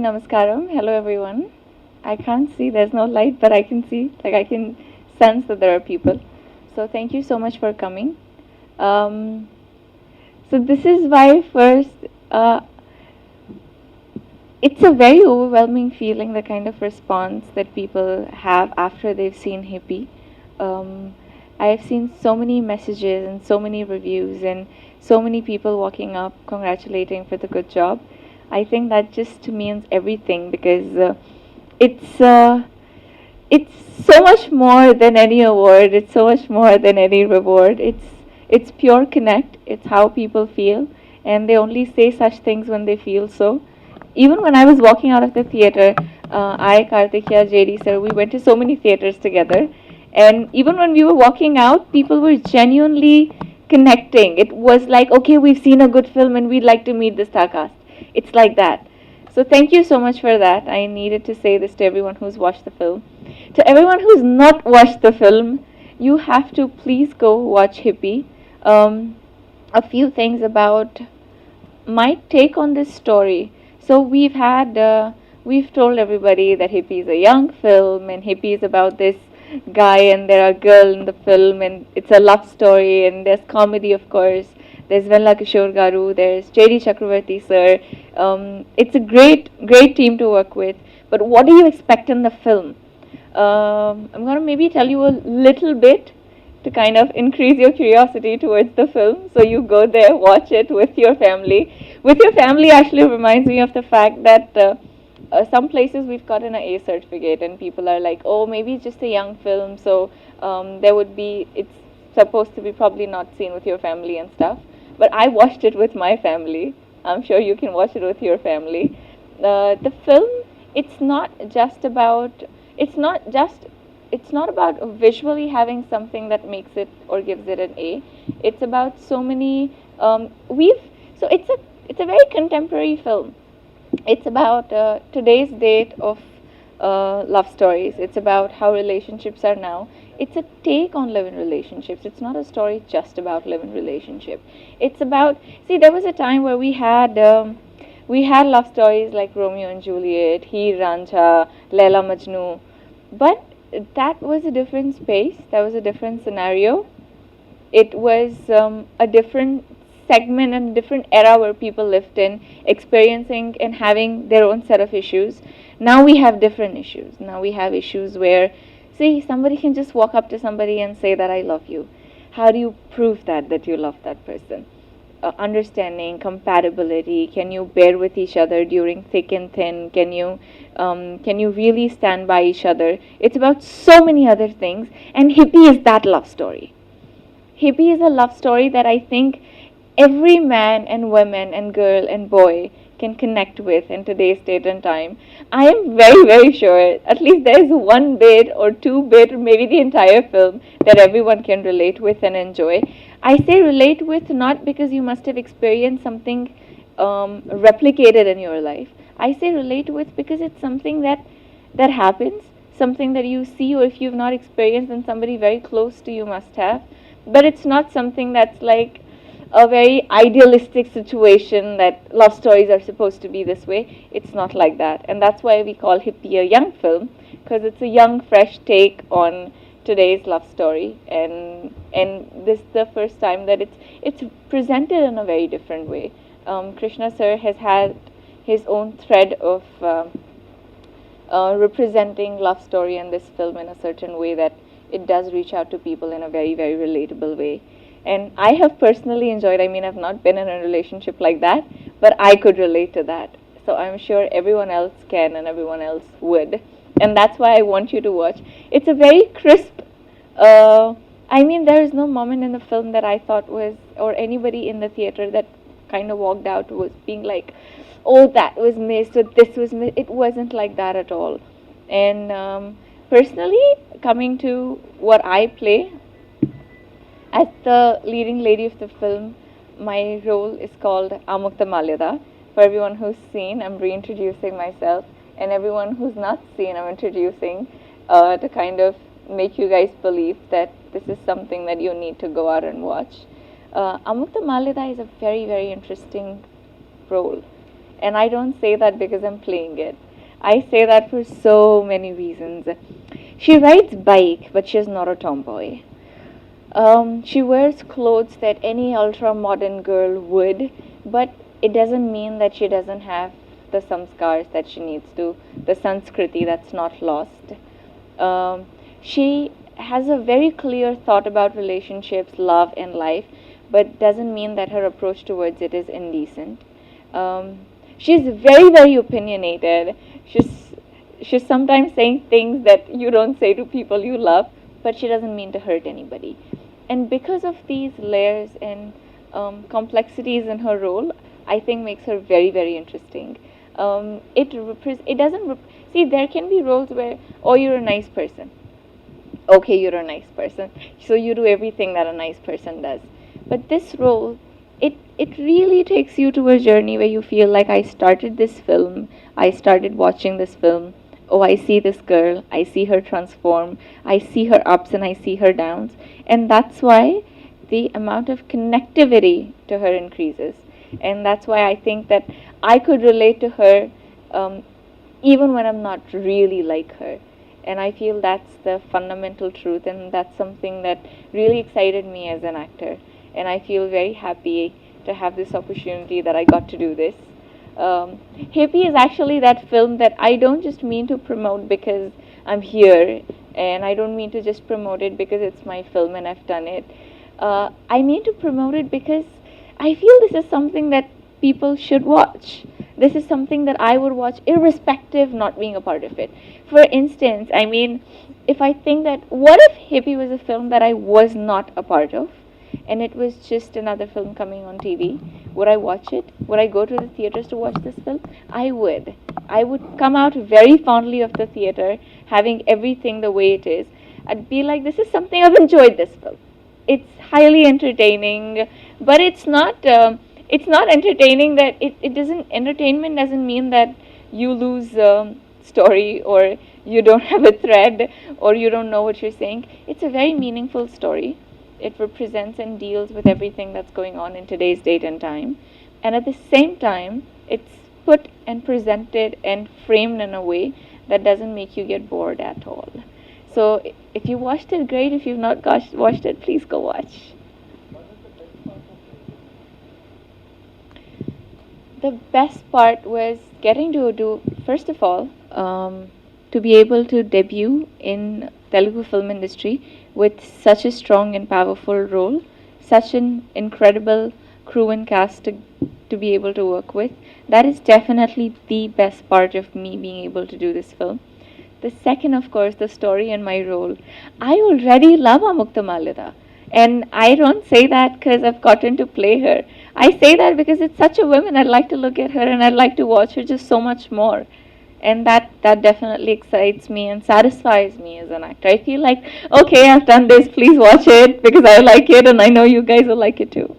namaskaram. Hello, everyone. I can't see, there's no light, but I can see, I can sense that there are people. So, thank you so much for coming. Um, so, this is why, first, uh, it's a very overwhelming feeling, the kind of response that people have after they've seen Hippi. Um, I've seen so many messages and so many reviews and so many people walking up congratulating for the good job. I think that just means everything because it's uh, it's so much more than any award. It's so much more than any reward. It's pure connect. It's how people feel, and they only say such things when they feel so. Even when I was walking out of the theater, Kartikeya, JD sir, we went to so many theaters together, and even when we were walking out, people were genuinely connecting. It was like, okay, we've seen a good film and we'd like to meet the star cast. It's like that. So thank you so much for that. I needed to say this to everyone who's watched the film. To everyone who's not watched the film, you have to please go watch Hippi. Um, a few things about my take on this story. So we've told everybody that Hippi is a young film, and Hippi is about this guy and there are girl in the film, and it's a love story, and there's comedy, of course. There's Venla Kishore Garu, there's J.D. Chakravarti sir. It's a great team to work with. But what do you expect in the film? I'm going to maybe tell you a little bit to kind of increase your curiosity towards the film. So you go there, watch it with your family. With your family actually reminds me of the fact that some places we've gotten an A certificate, and people are like, oh, maybe it's just a young film, so it's supposed to be probably not seen with your family and stuff. But I watched it with my family. I'm sure you can watch it with your family. The film, it's not just about, it's not just it's not about visually having something that makes it or gives it an A. It's about so many. It's a very contemporary film. It's about today's date of love stories. It's about how relationships are now. It's a take on live-in relationships. It's not a story just about live-in relationship. It's about, see, there was a time where we had love stories like Romeo and Juliet, Heer Ranjha, Laila Majnu, but that was a different space. That was a different scenario. It was a different segment and different era where people lived in, experiencing and having their own set of issues. Now we have different issues. Now we have issues where, see, somebody can just walk up to somebody and say that I love you. How do you prove that you love that person? Understanding, compatibility. Can you bear with each other during thick and thin? Can you really stand by each other? It's about so many other things, and Hippi is that love story. Hippi is a love story that I think every man and woman and girl and boy can connect with in today's date and time. I am very sure at least there is one bit or two bit or maybe the entire film that everyone can relate with and enjoy. I say relate with not because you must have experienced something replicated in your life. I say relate with because it's something that happens, something that you see, or if you've not experienced, then somebody very close to you must have. But it's not something that's like a very idealistic situation that love stories are supposed to be this way. It's not like that, and that's why we call Hippi a young film, because it's a young, fresh take on today's love story, and this is the first time that it's presented in a very different way. Krishna sir has had his own thread of representing love story in this film in a certain way that it does reach out to people in a very relatable way. And I have personally enjoyed, I mean, I've not been in a relationship like that, but I could relate to that. So I'm sure everyone else can and everyone else would. And that's why I want you to watch. It's a very crisp, I mean, there is no moment in the film that I thought was, or anybody in the theater that kind of walked out was being like, oh, that was missed, or this was missed. It wasn't like that at all. And personally, coming to what I play, as the leading lady of the film, my role is called Amukta Malyada. For everyone who's seen, I'm reintroducing myself, and everyone who's not seen, I'm introducing to kind of make you guys believe that this is something that you need to go out and watch. Amukta Malyada is a very interesting role, And I don't say that because I'm playing it. I say that for so many reasons. She rides bike, but she's not a tomboy. She wears clothes that any ultra modern girl would, but it doesn't mean that she doesn't have the samskars that she needs to, the sanskriti that's not lost. She has a very clear thought about relationships, love, and life, but doesn't mean that her approach towards it is indecent. Um, she's very, very opinionated. She's she's sometimes saying things that you don't say to people you love, but she doesn't mean to hurt anybody. And because of these layers and complexities in her role, I think makes her very, very interesting. It doesn't see, there can be roles where, oh, you're a nice person, okay, you're a nice person, so you do everything that a nice person does. But this role, it really takes you to a journey where you feel like I started watching this film. Oh, I see this girl, I see her transform, I see her ups and I see her downs. And that's why the amount of connectivity to her increases. And that's why I think that I could relate to her um, even when I'm not really like her. And I feel that's the fundamental truth, and that's something that really excited me as an actor. And I feel very happy to have this opportunity that I got to do this. Hippie is actually that film that I don't just mean to promote because I'm here, and I don't mean to just promote it because it's my film and I've done it. I mean to promote it because I feel this is something that people should watch. This is something that I would watch irrespective not being a part of it. For instance, I mean, if I think that what if Hippie was a film that I was not a part of and it was just another film coming on TV, would I watch it? Would I go to the theaters to watch this film? I would. I would come out very fondly of the theater, having everything the way it is. I'd be like, this is something I've enjoyed this film. It's highly entertaining, but it's not entertaining that it doesn't entertainment doesn't mean that you lose story, or you don't have a thread, or you don't know what you're saying. It's a very meaningful story. It represents and deals with everything that's going on in today's date and time, and at the same time it's put and presented and framed in a way that doesn't make you get bored at all. So if you watched it, great. If you've not watched it, please go watch. The best part was getting to do, first of all, to be able to debut in Telugu film industry with such a strong and powerful role, such an incredible crew and cast to be able to work with. That is definitely the best part of me being able to do this film. The second, of course, the story and my role. I already love Amukta Malida. And I don't say that because I've gotten to play her. I say that because it's such a woman. I'd like to look at her and I'd like to watch her just so much more. And that definitely excites me and satisfies me as an actor. I feel like, okay, I've done this, please watch it because I like it and I know you guys will like it too.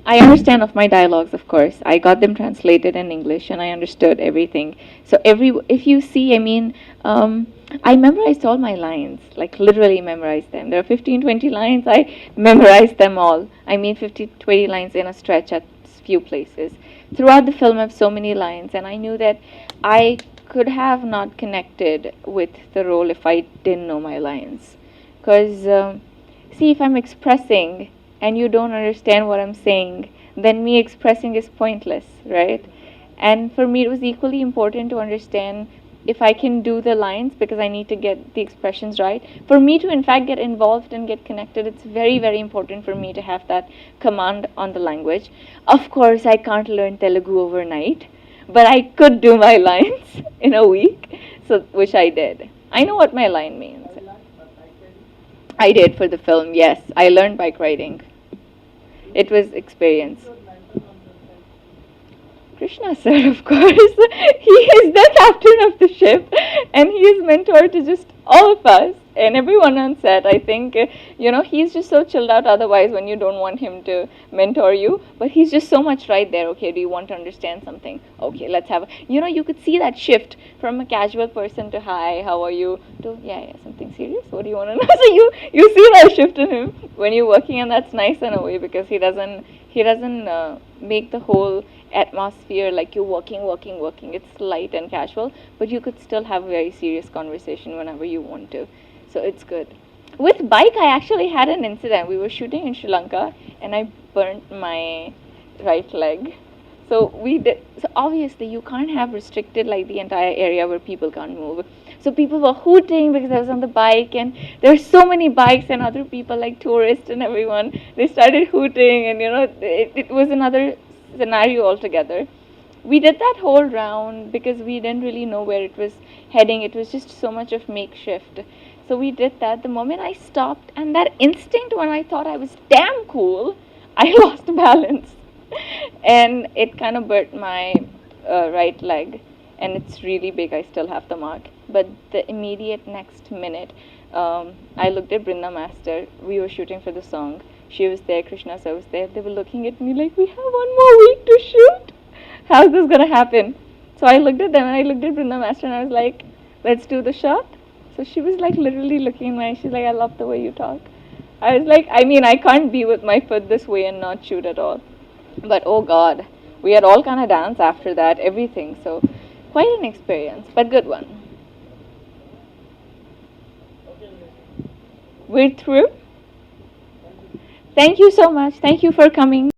I understand of my dialogues, of course. I got them translated in English, and I understood everything. So if you see, I mean, I memorized all my lines, like literally memorized them. There are 15, 20 lines. I memorized them all. I mean, 50, 20 lines in a stretch at few places. Throughout the film, I have so many lines, and I knew that I could have not connected with the role if I didn't know my lines. Because, see, if I'm expressing and you don't understand what I'm saying, then me expressing is pointless, right? And for me, it was equally important to understand if I can do the lines because I need to get the expressions right. For me to, in fact, get involved and get connected, it's very, very important for me to have that command on the language. Of course, I can't learn Telugu overnight, but I could do my lines in a week, so which I did. I know what my line means. I did for the film, yes. I learned bike riding. It was experience. Krishna sir, of course. He is the captain of the ship and he is mentored to just all of us and everyone on set. I think he's just so chilled out otherwise when you don't want him to mentor you, but he's just so much right there. Okay, do you want to understand something? Okay, let's have you could see that shift from a casual person to hi, how are you, to yeah, something serious, what do you want to know? So you see that shift in him when you're working, and that's nice in a way because he doesn't make the whole atmosphere like you're working. It's light and casual, but you could still have a very serious conversation whenever you want to. So it's good. With bike, I actually had an incident. We were shooting in Sri Lanka, and I burnt my right leg. So we did. So obviously, you can't have restricted like the entire area where people can't move. So people were hooting because I was on the bike, and there were so many bikes and other people like tourists and everyone. They started hooting, and it was another scenario altogether. We did that whole round because we didn't really know where it was heading. It was just so much of makeshift. So we did that. The moment I stopped, and that instinct when I thought I was damn cool, I lost balance. And it kind of burnt my right leg. And it's really big. I still have the mark. But the immediate next minute, I looked at Brinda Master. We were shooting for the song. She was there, Krishna sir was there. They were looking at me like, we have one more week to shoot. How's this gonna happen? So I looked at them and I looked at Brinda Master and I was like, let's do the shot. So she was like literally looking at me. She's like, I love the way you talk. I was like, I mean, I can't be with my foot this way and not shoot at all. But oh God, we had all kind of dance after that, everything. So quite an experience, but good one. We're through. Thank you so much. Thank you for coming.